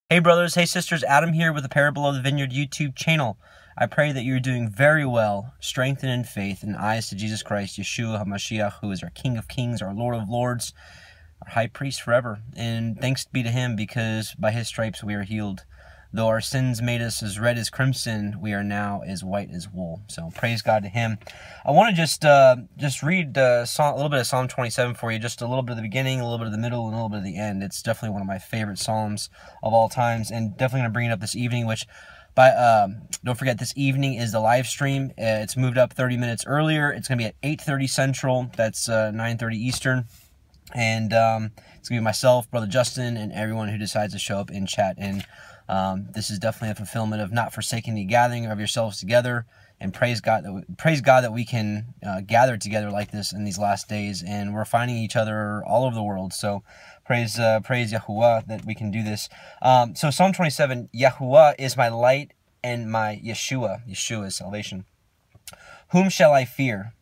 Hey brothers, hey sisters, Adam here with the Parable of the Vineyard YouTube channel. I pray that you're doing very well, strengthened in faith and eyes to Jesus Christ, Yeshua HaMashiach, who is our King of Kings, our Lord of Lords, our High Priest forever. And thanks be to Him, because by His stripes we are healed. Though our sins made us as red as crimson, we are now as white as wool. So praise God to Him. I want to just read a little bit of Psalm 27 for you, just a little bit of the beginning, a little bit of the middle, and a little bit of the end. It's definitely one of my favorite psalms of all times, and definitely going to bring it up this evening, which don't forget, this evening is the live stream. It's moved up 30 minutes earlier. It's going to be at 8:30 Central. That's 9:30 Eastern. And it's going to be myself, Brother Justin, and everyone who decides to show up in chat. And this is definitely a fulfillment of not forsaking the gathering of yourselves together. And praise God that we can gather together like this in these last days. And we're finding each other all over the world. So praise Yahuwah that we can do this. So Psalm 27, Yahuwah is my light and my Yeshua. Yeshua is salvation. Whom shall I fear?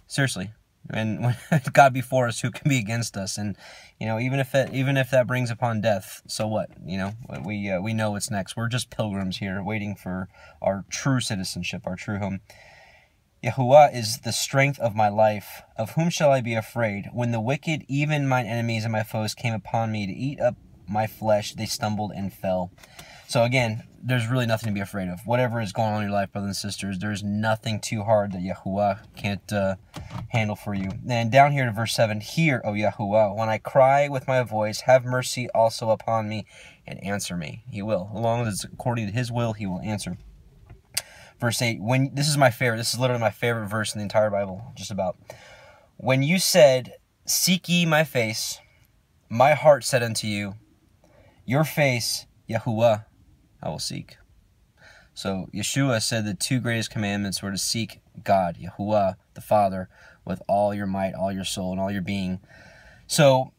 Seriously. And when God before us, who can be against us? And you know, even if that brings upon death, so what? You know, we know what's next. We're just pilgrims here, waiting for our true citizenship, our true home. Yahuwah is the strength of my life. Of whom shall I be afraid? When the wicked, even mine enemies and my foes, came upon me to eat up my flesh, they stumbled and fell. So again, there's really nothing to be afraid of. Whatever is going on in your life, brothers and sisters, there's nothing too hard that Yahuwah can't handle for you. And down here to verse 7, Hear, O Yahuwah, when I cry with my voice, have mercy also upon me and answer me. He will. As long as it's according to His will, He will answer. Verse 8, this is my favorite. This is literally my favorite verse in the entire Bible, just about. When you said, Seek ye my face, my heart said unto you, Your face, Yahuwah, I will seek. So Yeshua said the two greatest commandments were to seek God, Yahuwah, the Father, with all your might, all your soul, and all your being. So,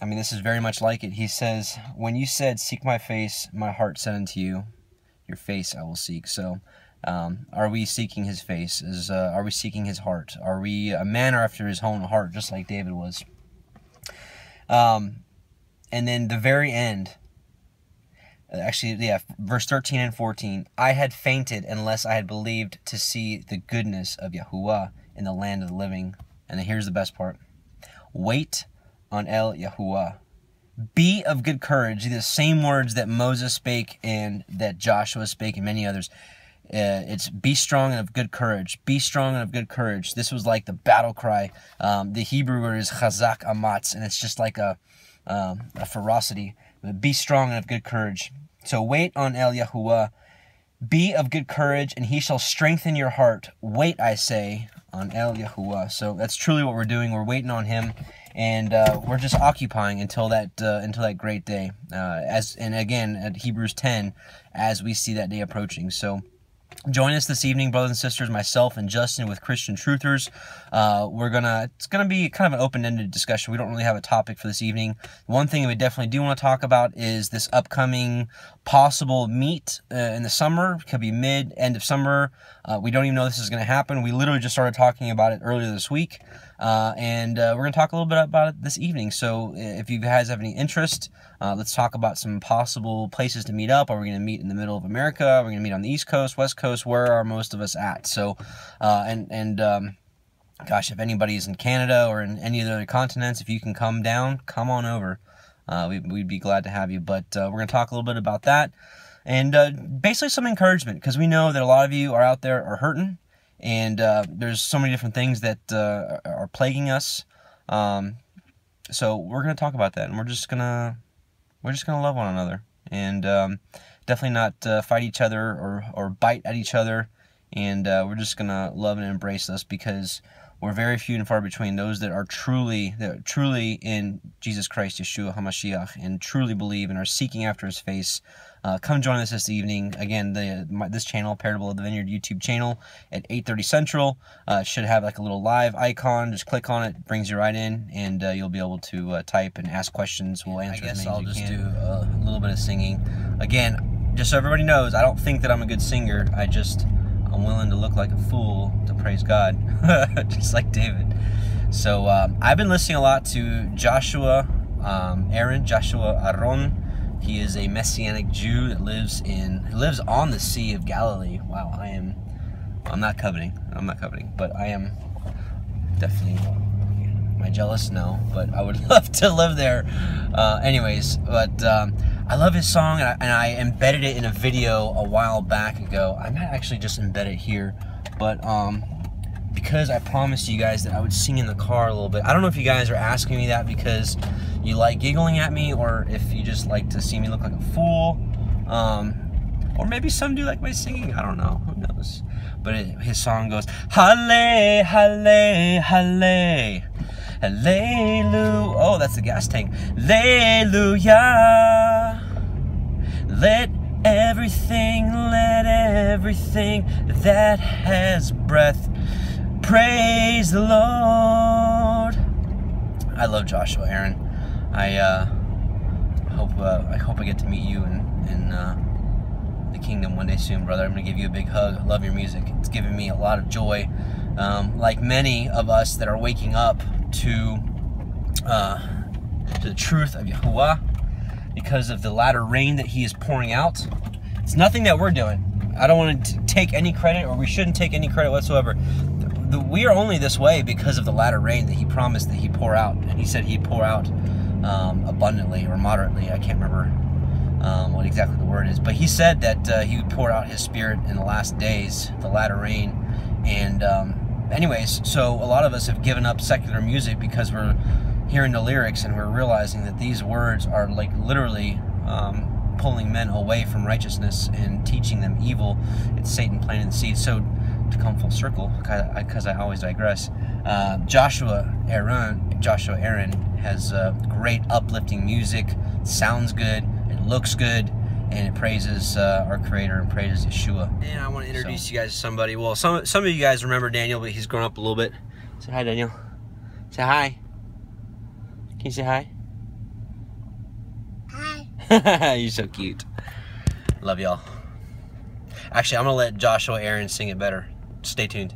I mean, this is very much like it. He says, when you said, Seek my face, my heart said unto you, Your face I will seek. So, are we seeking His face? Are we seeking His heart? Are we a man after His own heart, just like David was? And then the very end, actually, yeah, verse 13 and 14. I had fainted unless I had believed to see the goodness of Yahuwah in the land of the living. And then here's the best part. Wait on El Yahuwah. Be of good courage. The same words that Moses spake and that Joshua spake and many others. It's be strong and of good courage. Be strong and of good courage. This was like the battle cry. The Hebrew word is chazak amatz, and it's just like a ferocity. Be strong and of good courage. So wait on El Yahuwah. Be of good courage, and He shall strengthen your heart. Wait, I say, on El Yahuwah. So that's truly what we're doing. We're waiting on Him, and we're just occupying until that great day. And again at Hebrews 10, as we see that day approaching. So join us this evening, brothers and sisters, myself and Justin with Christian Truthers. It's gonna be kind of an open-ended discussion. We don't really have a topic for this evening. One thing we definitely do want to talk about is this upcoming possible meet in the summer. It could be end of summer. We don't even know this is going to happen. We literally just started talking about it earlier this week. And we're going to talk a little bit about it this evening. So if you guys have any interest, let's talk about some possible places to meet up. Are we going to meet in the middle of America? Are we going to meet on the East Coast, West Coast? Where are most of us at? So, gosh, if anybody's in Canada or in any of the other continents, if you can come down, come on over. We'd be glad to have you. But we're going to talk a little bit about that. And basically some encouragement, because we know that a lot of you are out there are hurting. And there's so many different things that are plaguing us. So we're going to talk about that, and we're just gonna love one another, and definitely not fight each other or bite at each other. And we're just gonna love and embrace us, because we're very few and far between those that are truly in Jesus Christ, Yeshua HaMashiach, and truly believe and are seeking after His face. Come join us this evening. Again, this channel, Parable of the Vineyard YouTube channel, at 8:30 Central. Should have like a little live icon. Just click on it, brings you right in, and you'll be able to type and ask questions. We'll answer as many as you can. I guess I'll just do a little bit of singing. Again, just so everybody knows, I don't think that I'm a good singer. I'm willing to look like a fool to praise God, just like David. So I've been listening a lot to Joshua Aaron. He is a Messianic Jew that lives on the Sea of Galilee. Wow, I'm not coveting, but I am definitely, am I jealous? No, but I would love to live there. Anyways, but I love his song, and I embedded it in a video a while back ago. I might actually just embed it here, but because I promised you guys that I would sing in the car a little bit. I don't know if you guys are asking me that because you like giggling at me, or if you just like to see me look like a fool, or maybe some do like my singing. I don't know, who knows. But his song goes, Halle, Halle, Halle, Hallelujah. Oh, that's the gas tank. Hallelujah. Let everything that has breath praise the Lord. I love Joshua Aaron. I hope I get to meet you in the kingdom one day soon, brother. I'm gonna give you a big hug. I love your music. It's given me a lot of joy. Like many of us that are waking up to the truth of Yahuwah because of the latter rain that He is pouring out. It's nothing that we're doing. I don't want to take any credit, or we shouldn't take any credit whatsoever. We are only this way because of the latter rain that He promised that He'd pour out. And He said He'd pour out abundantly or moderately. I can't remember what exactly the word is. But He said that He would pour out His Spirit in the last days, the latter rain. And anyways, so a lot of us have given up secular music because we're hearing the lyrics and we're realizing that these words are like literally pulling men away from righteousness and teaching them evil. It's Satan planting the seed. So to come full circle, because I always digress, Joshua Aaron has great uplifting music, sounds good, it looks good, and it praises our Creator and praises Yeshua. And I want to introduce you guys to somebody. Well, some of you guys remember Daniel, but he's grown up a little bit. Say hi, Daniel. Say hi. Can you say hi? Hi. You're so cute. Love y'all. Actually, I'm going to let Joshua Aaron sing it better. Stay tuned.